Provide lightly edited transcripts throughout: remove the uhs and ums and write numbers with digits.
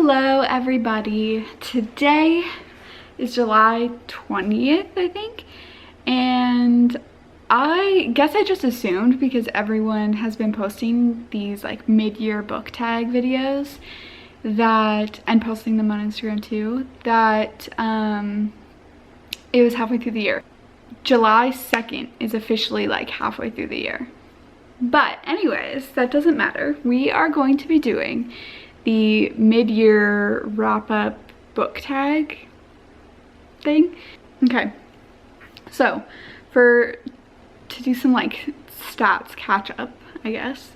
Hello everybody. Today is July 20th, I think, and I guess I just assumed because everyone has been posting these like mid-year book tag videos and posting them on Instagram too, that it was halfway through the year. July 2nd is officially like halfway through the year. But anyways, that doesn't matter. We are going to be doing the mid-year wrap-up book tag thing. Okay, so to do some like stats catch-up, I guess,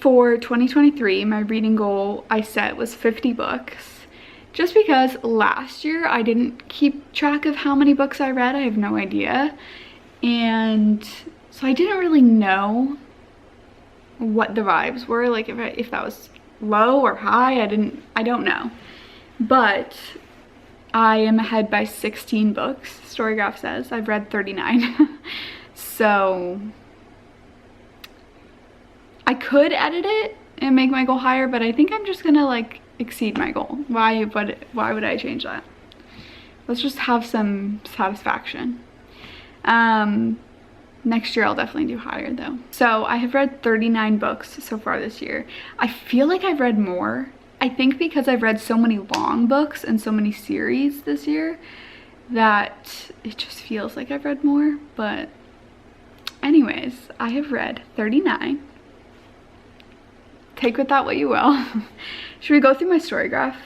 for 2023 my reading goal I set was 50 books, just because last year I didn't keep track of how many books I read. I have no idea, and so I didn't really know what the vibes were, like if that was low or high. I don't know, but I am ahead by 16 books. Storygraph says I've read 39. So I could edit it and make my goal higher, but I think I'm just gonna like exceed my goal. Why would I change that? Let's just have some satisfaction. Next year I'll definitely do higher though. So I have read 39 books so far this year. I feel like I've read more. I think because I've read so many long books and so many series this year that it just feels like I've read more. But anyways, I have read 39. Take with that what you will. Should we go through my Storygraph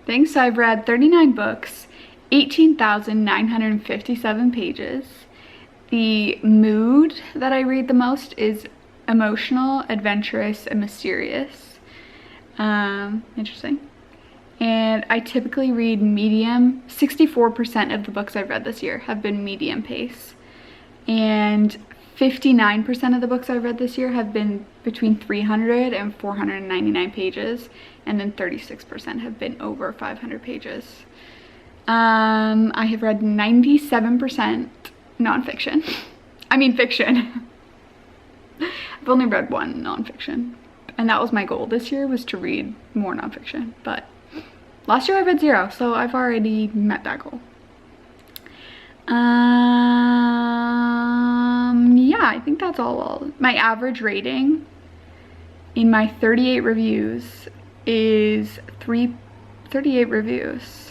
thing? So I've read 39 books, 18,957 pages. The mood that I read the most is emotional, adventurous, and mysterious. Interesting. And I typically read medium. 64% of the books I've read this year have been medium pace. And 59% of the books I've read this year have been between 300 and 499 pages. And then 36% have been over 500 pages. I have read 97% nonfiction. I mean fiction. I've only read one nonfiction, and that was my goal this year, was to read more nonfiction, but last year I read 0, so I've already met that goal. Yeah, I think that's all. My average rating in my 38 reviews is 38 reviews.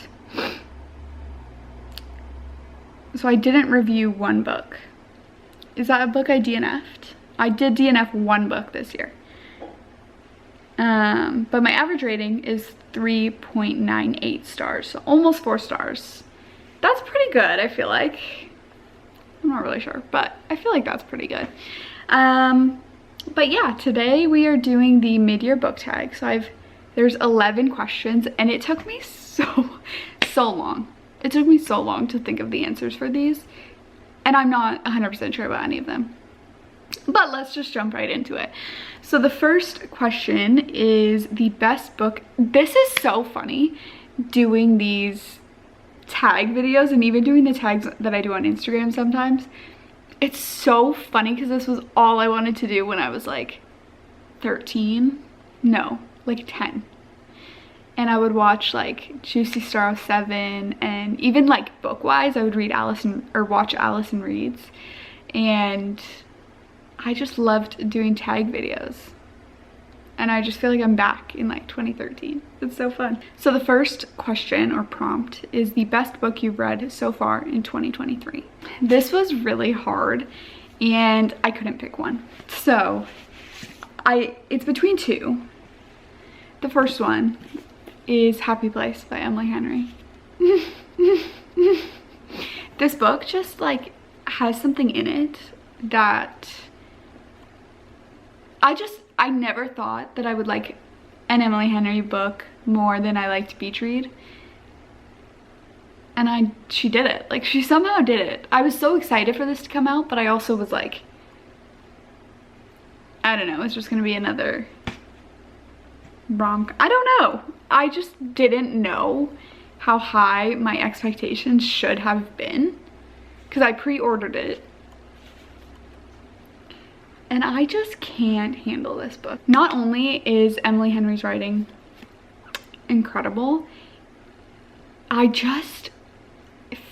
So I didn't review one book. Is that a book I DNF'd? I did DNF one book this year. But my average rating is 3.98 stars, so almost 4 stars. That's pretty good, I feel like. I'm not really sure, but I feel like that's pretty good. But yeah, today we are doing the mid-year book tag. So there's 11 questions, and it took me so long. It took me so long to think of the answers for these, and I'm not 100% sure about any of them. But let's just jump right into it. So the first question is the best book. This is so funny, doing these tag videos and even doing the tags that I do on Instagram sometimes. It's so funny because this was all I wanted to do when I was like 13. No, like 10. And I would watch like Juicy Star 07, and even like book-wise, I would read watch Allison Reads. And I just loved doing tag videos. And I just feel like I'm back in like 2013. It's so fun. So the first question or prompt is the best book you've read so far in 2023. This was really hard and I couldn't pick one. So it's between two. The first one is Happy Place by Emily Henry. This book just like has something in it that I never thought that I would like an Emily Henry book more than I liked Beach Read. And she did it. Like, she somehow did it. I was so excited for this to come out, but I also was like, I don't know, it's just gonna be another I don't know. I just didn't know how high my expectations should have been, because I pre-ordered it and I just can't handle this book. Not only is Emily Henry's writing incredible, I just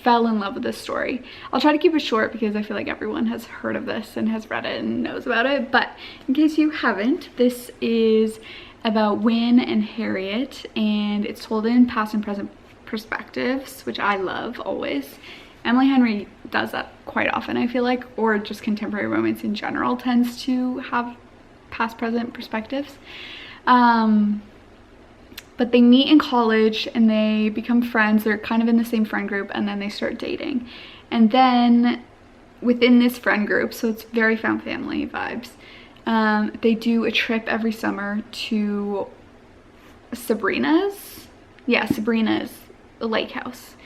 fell in love with this story. I'll try to keep it short because I feel like everyone has heard of this and has read it and knows about it, but in case you haven't, this is about Win and Harriet, and it's told in past and present perspectives, which I love always. Emily Henry does that quite often, I feel like, or just contemporary romance in general tends to have past present perspectives. But they meet in college and they become friends. They're kind of in the same friend group, and then they start dating. And then within this friend group, so it's very found family vibes, they do a trip every summer to Sabrina's lake house.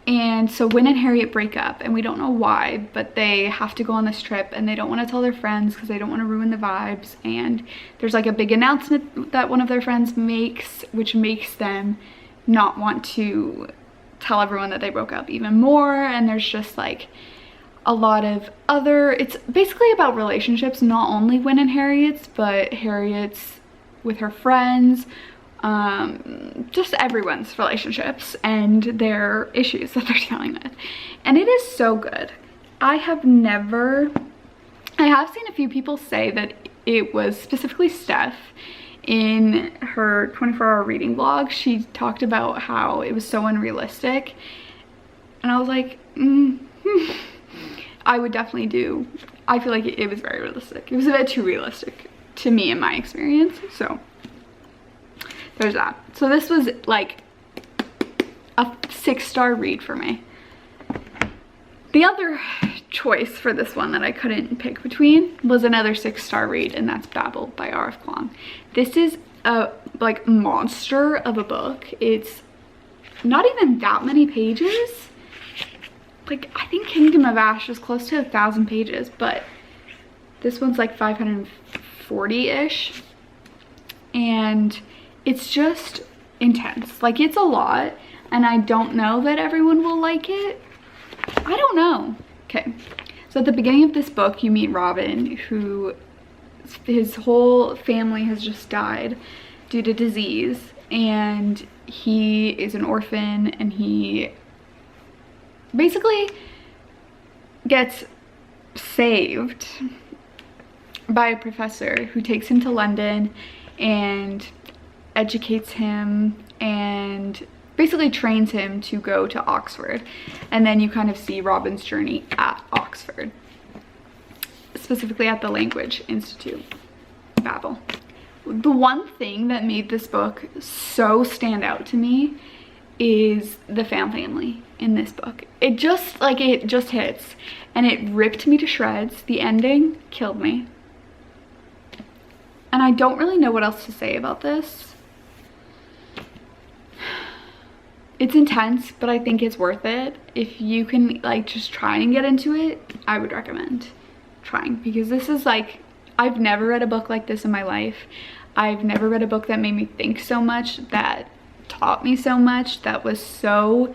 And so Win and Harriet break up, and we don't know why, but they have to go on this trip and they don't want to tell their friends because they don't want to ruin the vibes. And there's like a big announcement that one of their friends makes, which makes them not want to tell everyone that they broke up even more. And there's just like a lot of other, it's basically about relationships, not only Win and Harriet's, but Harriet's with her friends, just everyone's relationships and their issues that they're dealing with. And it is so good. I have seen a few people say that it was specifically Steph in her 24-hour reading vlog. She talked about how it was so unrealistic, and I was like, I would definitely do. I feel like it was very realistic. It was a bit too realistic to me in my experience, so there's that. So this was like a 6-star read for me. The other choice for this one that I couldn't pick between was another 6-star read, and that's Babel by R.F. Kuang. This is a like monster of a book. It's not even that many pages. Like, I think Kingdom of Ash is close to 1,000 pages, but this one's like 540-ish. And it's just intense. Like, it's a lot, and I don't know that everyone will like it. I don't know. Okay, so at the beginning of this book, you meet Robin, who his whole family has just died due to disease, and he is an orphan, and he basically gets saved by a professor who takes him to London and educates him and basically trains him to go to Oxford. And then you kind of see Robin's journey at Oxford, specifically at the Language Institute, Babel. The one thing that made this book so stand out to me is the found family in this book. It just hits, and it ripped me to shreds. The ending killed me. And I don't really know what else to say about this. It's intense, but I think it's worth it. If you can like just try and get into it, I would recommend trying, because this is like, I've never read a book like this in my life. I've never read a book that made me think so much, that taught me so much, that was so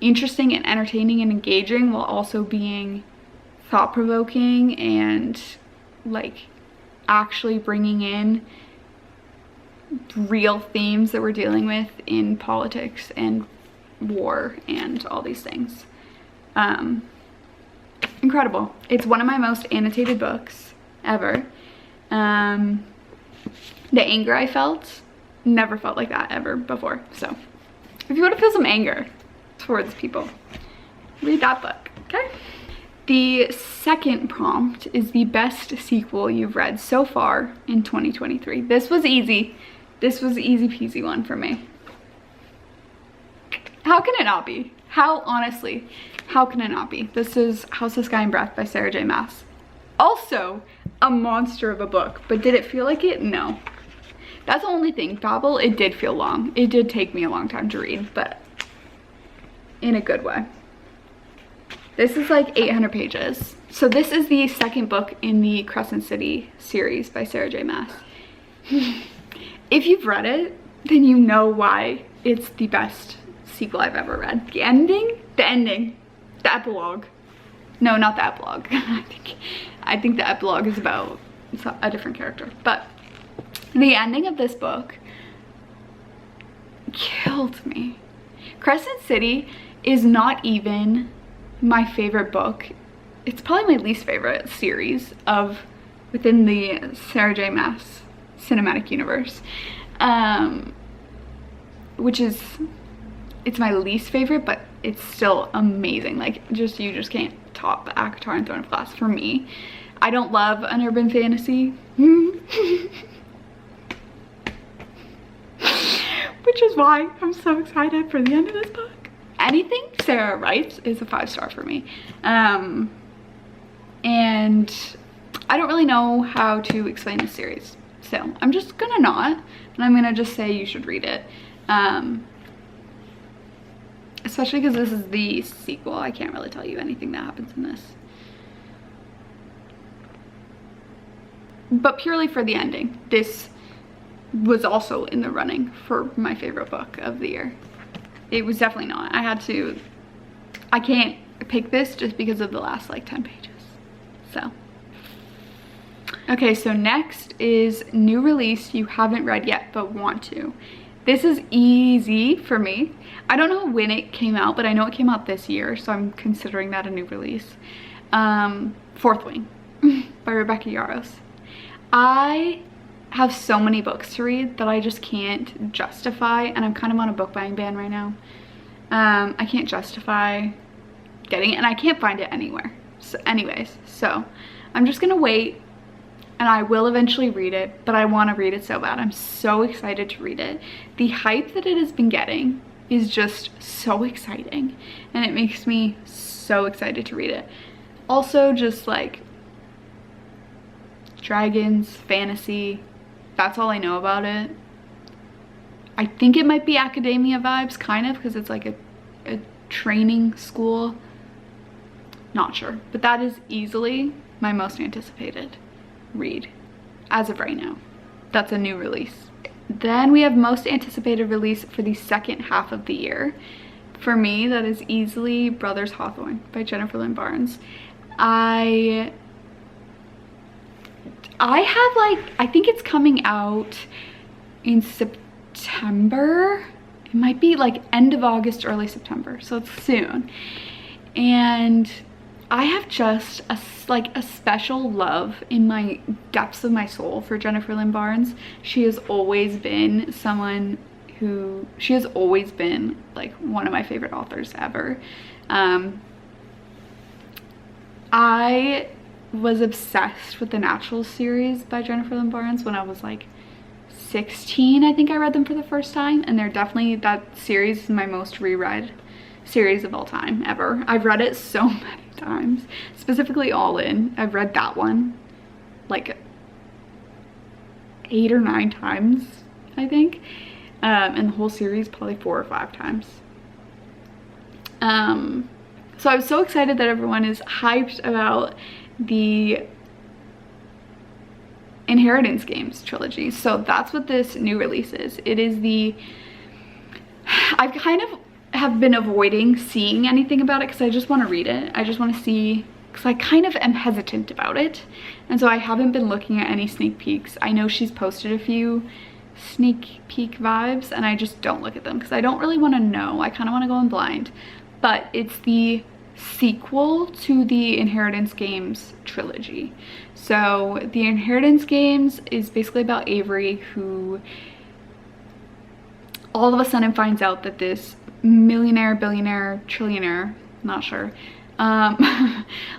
interesting and entertaining and engaging while also being thought-provoking and like actually bringing in real themes that we're dealing with in politics and war and all these things. Incredible. It's one of my most annotated books ever. The anger I felt, never felt like that ever before. So if you want to feel some anger towards people, read that book, okay? The second prompt is the best sequel you've read so far in 2023. This was easy. This was an easy peasy one for me. How can it not be? Honestly, how can it not be? This is House of Sky and Breath by Sarah J. Maas. Also a monster of a book, but did it feel like it? No. That's the only thing. Babel, it did feel long. It did take me a long time to read, but in a good way. This is like 800 pages. So this is the second book in the Crescent City series by Sarah J. Maas. If you've read it, then you know why it's the best sequel I've ever read. The ending, the epilogue. No, not the epilogue. I think the epilogue is about it's a different character. But the ending of this book killed me. Crescent City is not even my favorite book. It's probably my least favorite series of within the Sarah J. Maas cinematic universe, which is, it's my least favorite, but it's still amazing. Like, you just can't top ACOTAR and Throne of Glass for me. I don't love an urban fantasy, which is why I'm so excited for the end of this book. Anything Sarah writes is a 5-star for me. And I don't really know how to explain this series, so I'm just gonna not, and I'm gonna just say you should read it. Especially because this is the sequel. I can't really tell you anything that happens in this. But purely for the ending, this was also in the running for my favorite book of the year. It was definitely not. I can't pick this just because of the last like 10 pages. So. Okay, so next is new release you haven't read yet but want to. This is easy for me. I don't know when it came out, but I know it came out this year, so I'm considering that a new release. Fourth Wing by Rebecca Yarros. I have so many books to read that I just can't justify, and I'm kind of on a book buying ban right now. I can't justify getting it, and I can't find it anywhere. So anyways, so I'm just gonna wait, and I will eventually read it, but I want to read it so bad. I'm so excited to read it. The hype that it has been getting is just so exciting, and it makes me so excited to read it. Also, just like dragons, fantasy, that's all I know about it. I think it might be academia vibes, kind of, because it's like a training school. Not sure, but that is easily my most anticipated read as of right now. That's a new release. Then we have most anticipated release for the second half of the year. For me, that is easily Brothers Hawthorne by Jennifer Lynn Barnes. I have like, I think it's coming out in September. It might be like end of August, early September, so it's soon. And I have just a special love in my depths of my soul for Jennifer Lynn Barnes. She has always been someone who, she has always been like one of my favorite authors ever. I was obsessed with the Natural series by Jennifer Lynn Barnes when I was like 16. I think I read them for the first time, and they're definitely, that series is my most reread series of all time ever. I've read it so many times, specifically All In. I've read that one like 8 or 9 times, I think, and the whole series probably 4 or 5 times. So I was so excited that everyone is hyped about the Inheritance Games trilogy. So that's what this new release is. It is the, I've kind of have been avoiding seeing anything about it because I just want to read it. I just want to see, because I kind of am hesitant about it, and so I haven't been looking at any sneak peeks. I know she's posted a few sneak peek vibes, and I just don't look at them because I don't really want to know. I kind of want to go in blind. But it's the sequel to the Inheritance Games trilogy. So the Inheritance Games is basically about Avery, who all of a sudden finds out that this millionaire, billionaire, trillionaire, not sure,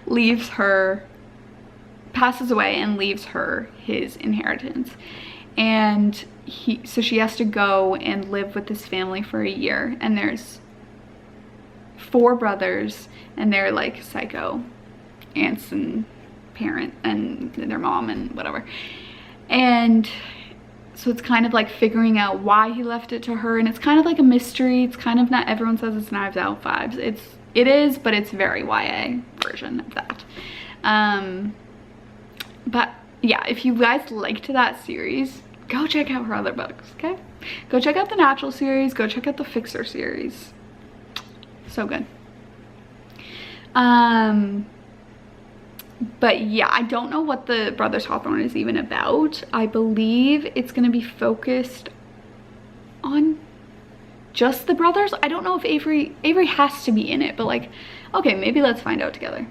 leaves her, passes away and leaves her his inheritance. And so she has to go and live with this family for a year, and there's 4 brothers, and they're like psycho aunts and parent and their mom and whatever. And so it's kind of like figuring out why he left it to her, and it's kind of like a mystery. It's kind of not, everyone says it's Knives Out vibes. It is, but it's very YA version of that. But yeah, if you guys liked that series, go check out her other books, okay? Go check out the Natural series, go check out the Fixer series. So good. But yeah, I don't know what the Brothers Hawthorne is even about. I believe it's gonna be focused on just the brothers. I don't know if Avery has to be in it, but like, okay, maybe let's find out together.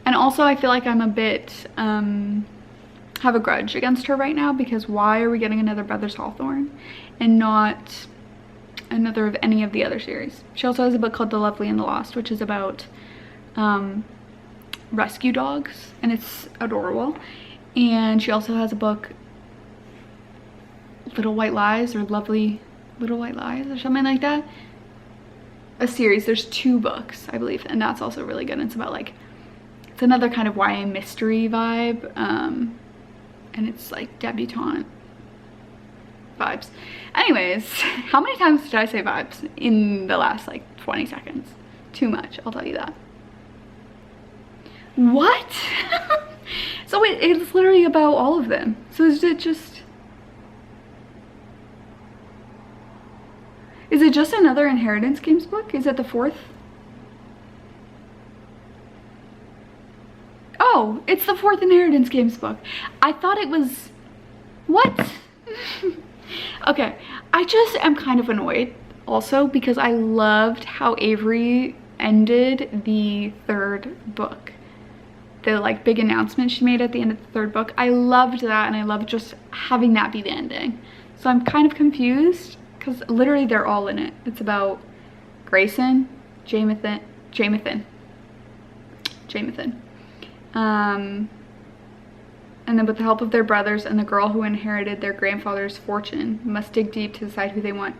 And also I feel like I'm a bit, have a grudge against her right now, because why are we getting another Brothers Hawthorne and not another of any of the other series? She also has a book called The Lovely and the Lost, which is about rescue dogs, and it's adorable. And she also has a book, Little White Lies, or Lovely Little White Lies, or something like that. A series, there's 2 books, I believe, and that's also really good. It's about like, it's another kind of YA mystery vibe, and it's like debutante vibes. Anyways, how many times did I say vibes in the last like 20 seconds? Too much, I'll tell you that. What? So it's literally about all of them. So is it just another Inheritance Games book? Is it the 4th? Oh, it's the 4th Inheritance Games book. I thought it was, what? Okay, I just am kind of annoyed also because I loved how Avery ended the 3rd book. The like big announcement she made at the end of the 3rd book. I loved that, and I loved just having that be the ending. So I'm kind of confused because literally they're all in it. It's about Grayson, Jamathan, and then with the help of their brothers and the girl who inherited their grandfather's fortune must dig deep to decide who they want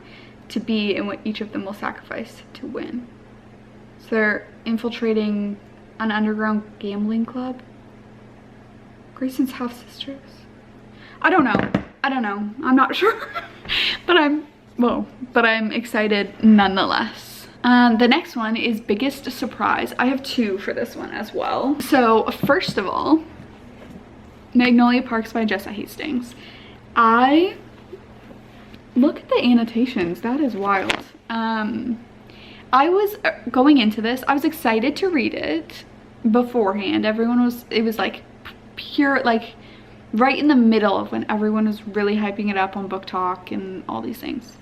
to be and what each of them will sacrifice to win. So they're infiltrating an underground gambling club. Grayson's half-sisters. I don't know. I'm not sure. but I'm excited nonetheless. The next one is Biggest Surprise. I have 2 for this one as well. So first of all, Magnolia Parks by Jessa Hastings. I look at the annotations, that is wild. I was going into this, I was excited to read it beforehand. It was like pure, like right in the middle of when everyone was really hyping it up on Book Talk and all these things.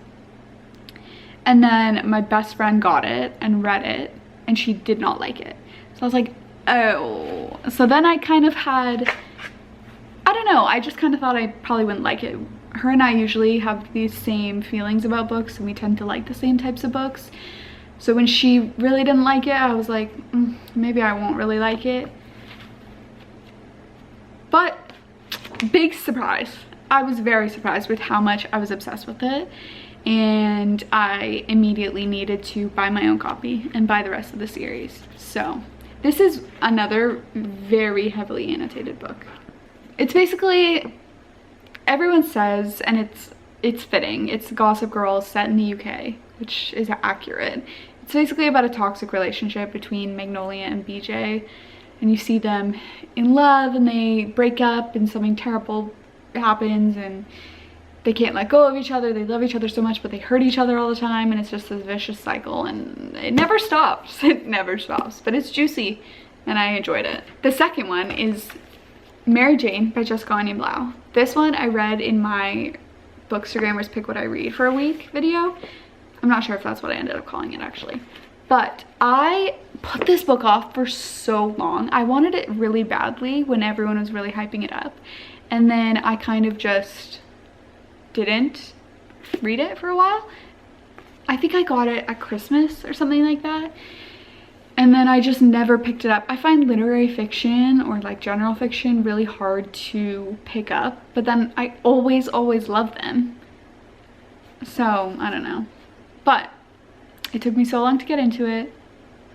And then my best friend got it and read it, and she did not like it. So I was like, oh. So then I kind of had, I don't know, I just kind of thought I probably wouldn't like it. Her and I usually have these same feelings about books, and we tend to like the same types of books. So when she really didn't like it, I was like, maybe I won't really like it. But big surprise. I was very surprised with how much I was obsessed with it. And I immediately needed to buy my own copy and buy the rest of the series. So this is another very heavily annotated book. It's basically, everyone says, and it's fitting, it's Gossip Girl set in the UK, which is accurate. It's basically about a toxic relationship between Magnolia and BJ, and you see them in love and they break up and something terrible happens and they can't let go of each other. They love each other so much, but they hurt each other all the time, and it's just this vicious cycle, and it never stops. It never stops, but it's juicy and I enjoyed it. The second one is Mary Jane by Jessica Onion Blau. This one I read in my Bookstagrammers Pick What I Read for a Week video. I'm not sure if that's what I ended up calling it actually. But I put this book off for so long. I wanted it really badly when everyone was really hyping it up. And then I kind of just didn't read it for a while. I think I got it at Christmas or something like that. And then I just never picked it up. I find literary fiction or like general fiction really hard to pick up, but then I always love them. So I don't know. But it took me so long to get into it,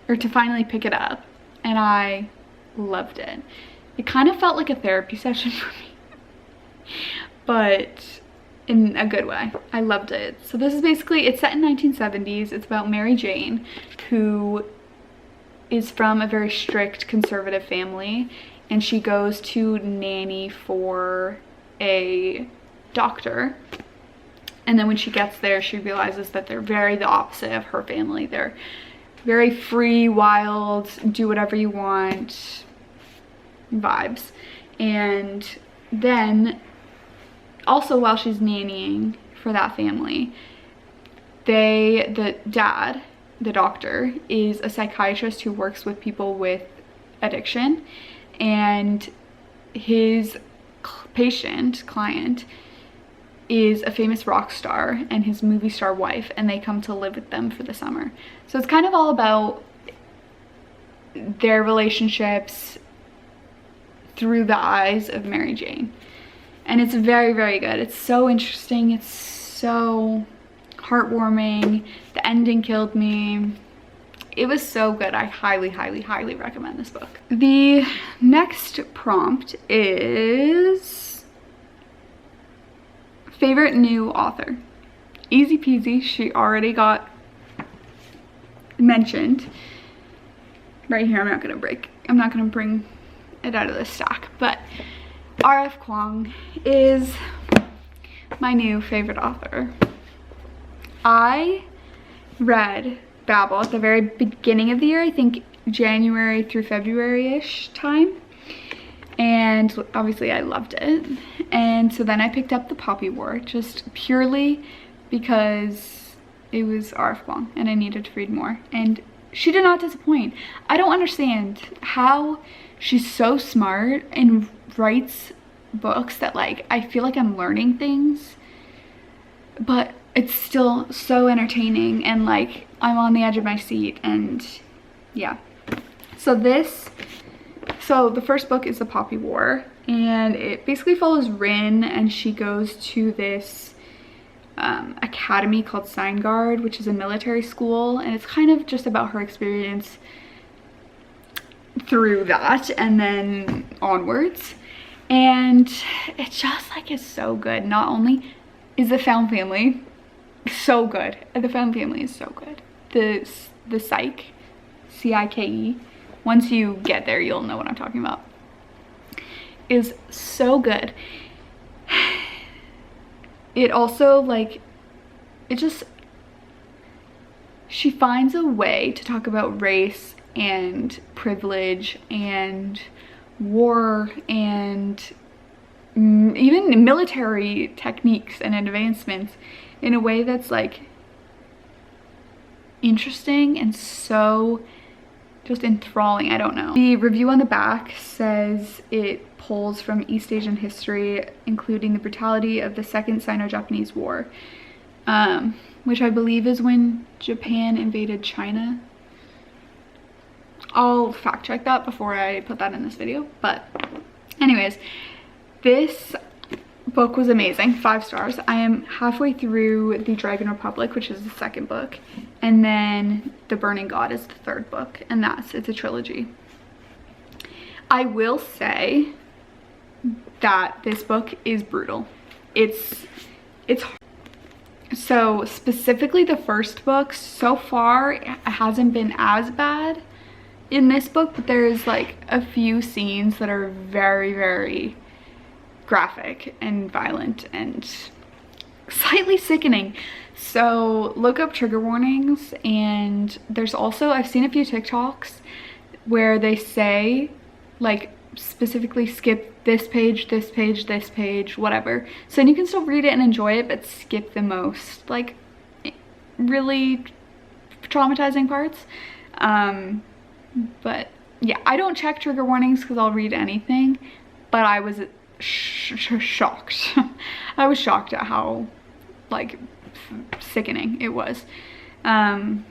or to finally pick it up, and I loved it. It kind of felt like a therapy session for me, but in a good way. I loved it. So this is basically, it's set in 1970s. It's about Mary Jane, who is from a very strict conservative family, and she goes to nanny for a doctor. And then when she gets there, she realizes that they're very the opposite of her family. They're very free, wild, do whatever you want, vibes. And then also while she's nannying for that family, the dad, the doctor, is a psychiatrist who works with people with addiction, and his client is a famous rock star and his movie star wife, and they come to live with them for the summer. So it's kind of all about their relationships through the eyes of Mary Jane. And it's very, very good. It's so interesting. It's so heartwarming. The ending killed me. It was so good. I highly, highly, highly recommend this book. The next prompt is favorite new author. Easy peasy. She already got mentioned right here. I'm not gonna bring it out of the stack, but R.F. Kuang is my new favorite author. I read Babel at the very beginning of the year, I think January through February-ish time, and obviously I loved it. And so then I picked up The Poppy War just purely because it was R.F. Kuang and I needed to read more, and she did not disappoint. I don't understand how she's so smart and writes books that, like, I feel like I'm learning things, but it's still so entertaining and like I'm on the edge of my seat. And yeah, so the first book is The Poppy War, and it basically follows Rin, and she goes to this academy called Seingard, which is a military school, and it's kind of just about her experience through that and then onwards. And it just like is so good. Not only is the found family so good, the found family is so good, the psych, C-I-K-E, once you get there you'll know what I'm talking about, is so good. It also, like, she finds a way to talk about race and privilege and war and even military techniques and advancements in a way that's like interesting and so just enthralling. I don't know. The review on the back says it pulls from East Asian history, including the brutality of the Second Sino-Japanese War, which I believe is when Japan invaded China. I'll fact check that before I put that in this video, but anyways, this book was amazing. 5 stars. I am halfway through The Dragon Republic, which is the second book, and then The Burning God is the third book, and it's a trilogy. I will say that this book is brutal. It's hard. So specifically the first book, so far it hasn't been as bad in this book, but there's like a few scenes that are very, very graphic and violent and slightly sickening. So look up trigger warnings. And there's also, I've seen a few TikToks where they say like specifically skip this page, this page, this page, whatever. So then you can still read it and enjoy it, but skip the most like really traumatizing parts. But yeah, I don't check trigger warnings because I'll read anything, but I was shocked. I was shocked at how like sickening it was. And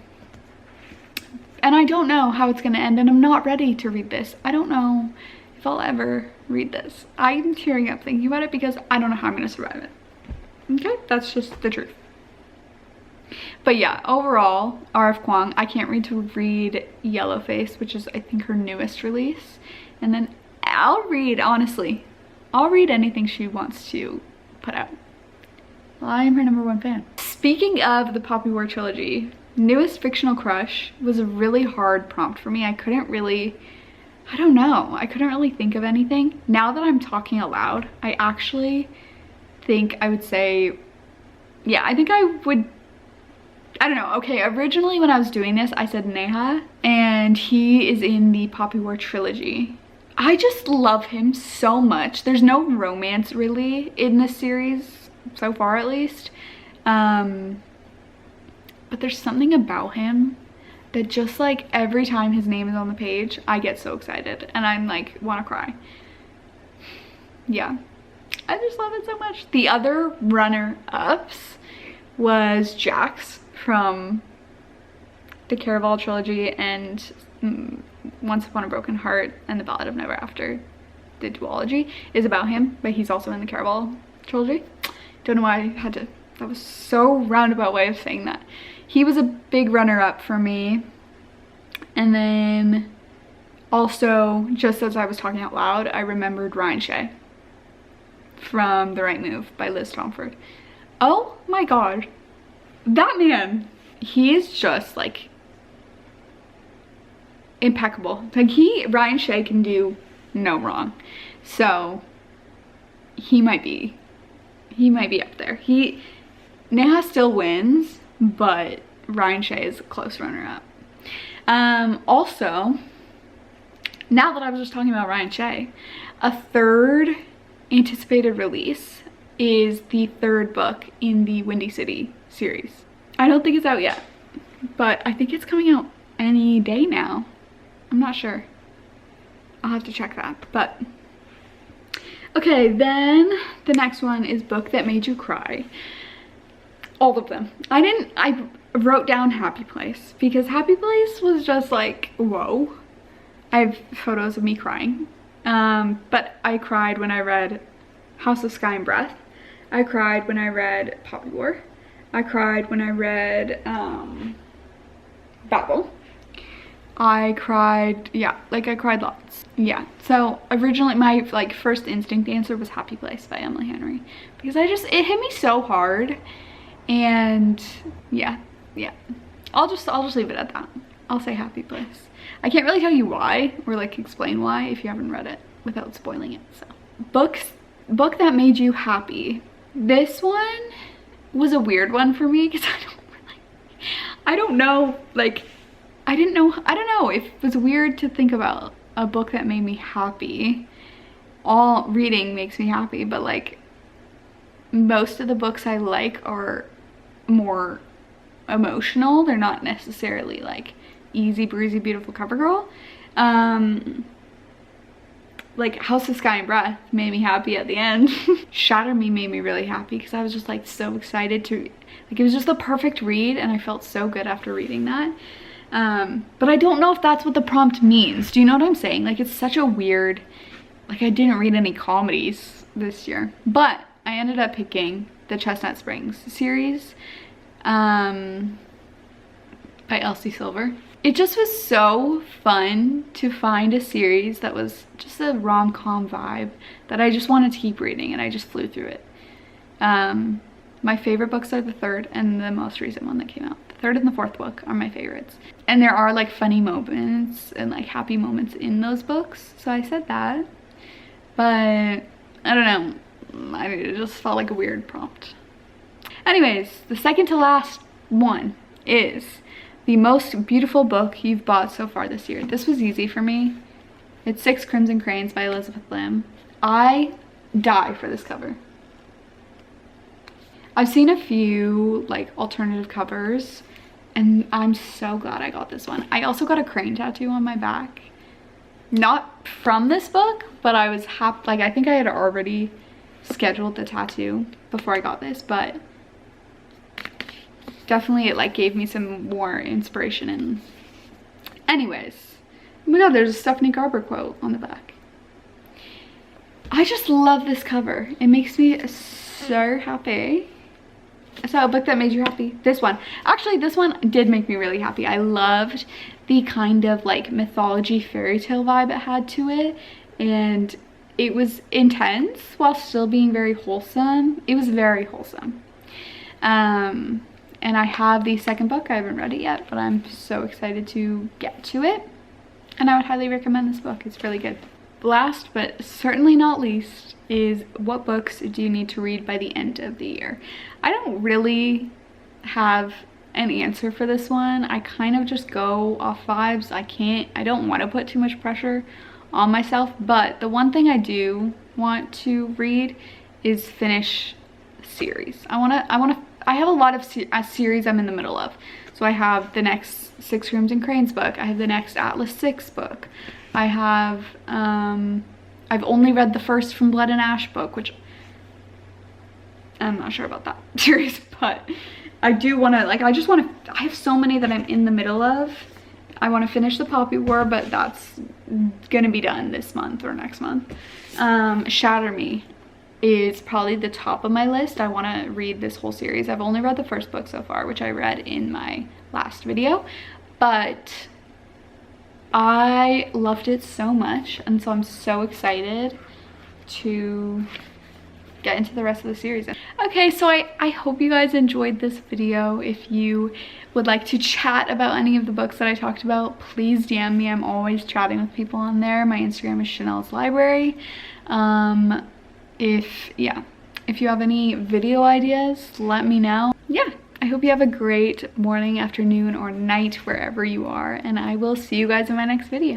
I don't know how it's gonna end, and I'm not ready to read this. I don't know if I'll ever read this. I'm tearing up thinking about it because I don't know how I'm gonna survive it. Okay, that's just the truth. But yeah, overall, R.F. Kuang, I can't wait to read Yellowface, which is I think her newest release. And then I'll read, honestly, I'll read anything she wants to put out. Well, I am her #1 fan. Speaking of the Poppy War trilogy, newest fictional crush was a really hard prompt for me. I couldn't really think of anything. Now that I'm talking aloud, I actually think I would say, yeah, I think I would, I don't know. Okay, originally when I was doing this, I said Neha, and he is in the Poppy War trilogy. I just love him so much. There's no romance really in this series, so far at least. But there's something about him that just like every time his name is on the page, I get so excited and I'm like, wanna cry. Yeah, I just love it so much. The other runner-ups was Jax from the Caraval trilogy and Once Upon a Broken Heart and The Ballad of Never After. The duology is about him, but he's also in the Caraval trilogy. Don't know why I had to, that was so roundabout way of saying that. He was a big runner-up for me. And then also, just as I was talking out loud, I remembered Ryan Shea from The Right Move by Liz Tomford. Oh my god, that man, he is just like impeccable. Like Ryan Shea can do no wrong. So he might be up there. Neha still wins, but Ryan Shea is a close runner-up. Also, now that I was just talking about Ryan Shea, a third anticipated release is the third book in the Windy City series. I don't think it's out yet, but I think it's coming out any day now. I'm not sure. I'll have to check that, but okay, then the next one is Book That Made You Cry. All of them. I wrote down Happy Place because Happy Place was just like, whoa. I have photos of me crying. But I cried when I read House of Sky and Breath. I cried when I read Poppy War. I cried when I read Babel. I cried, yeah, like I cried lots. Yeah, so originally my like first instinct answer was Happy Place by Emily Henry because it hit me so hard. And yeah, I'll just leave it at that. I'll say Happy Place. I can't really tell you why or like explain why if you haven't read it without spoiling it. So book that made you happy. This one was a weird one for me because I don't know, like I don't know if it was weird to think about a book that made me happy. All reading makes me happy, but like most of the books I like are more emotional. They're not necessarily like easy breezy beautiful cover girl. Like House of Sky and Breath made me happy at the end. Shatter Me made me really happy because I was just like so excited to, like it was just the perfect read and I felt so good after reading that. But I don't know if that's what the prompt means. Do you know what I'm saying? Like it's such a weird, like I didn't read any comedies this year, but I ended up picking the Chestnut Springs series by Elsie Silver. It just was so fun to find a series that was just a rom-com vibe that I just wanted to keep reading, and I just flew through it. My favorite books are the third and the most recent one that came out. The third and the fourth book are my favorites. And there are like funny moments and like happy moments in those books, so I said that. But I don't know. It just felt like a weird prompt. Anyways, the second to last one is the most beautiful book you've bought so far this year. This was easy for me. It's Six Crimson Cranes by Elizabeth Lim. I die for this cover. I've seen a few like alternative covers and I'm so glad I got this one. I also got a crane tattoo on my back. Not from this book, but I was happy, like I think I had already scheduled the tattoo before I got this, but definitely it like gave me some more inspiration. And anyways, oh my god, there's a Stephanie Garber quote on the back. I just love this cover. It makes me so happy. So a book that made you happy. This one, actually this one did make me really happy. I loved the kind of like mythology fairy tale vibe it had to it, and it was intense while still being very wholesome. It was very wholesome. And I have the second book. I haven't read it yet, but I'm so excited to get to it. And I would highly recommend this book. It's really good. Last but certainly not least is what books do you need to read by the end of the year? I don't really have an answer for this one. I kind of just go off vibes. I don't want to put too much pressure on myself, but the one thing I do want to read is finish series. I have a lot of series I'm in the middle of. So I have the next Six Rooms and Cranes book. I have the next Atlas 6 book. I have, I've only read the first From Blood and Ash book, which I'm not sure about that series, but I do want to, like, I have so many that I'm in the middle of. I want to finish the Poppy War, but that's gonna be done this month or next month. Shatter Me is probably the top of my list. I want to read this whole series. I've only read the first book so far, which I read in my last video, but I loved it so much, and so I'm so excited to get into the rest of the series. Okay, so I hope you guys enjoyed this video. If you would like to chat about any of the books that I talked about, please DM me. I'm always chatting with people on there. My Instagram is Chanel's Library. If you have any video ideas, let me know. Yeah, I hope you have a great morning, afternoon, or night wherever you are, and I will see you guys in my next video.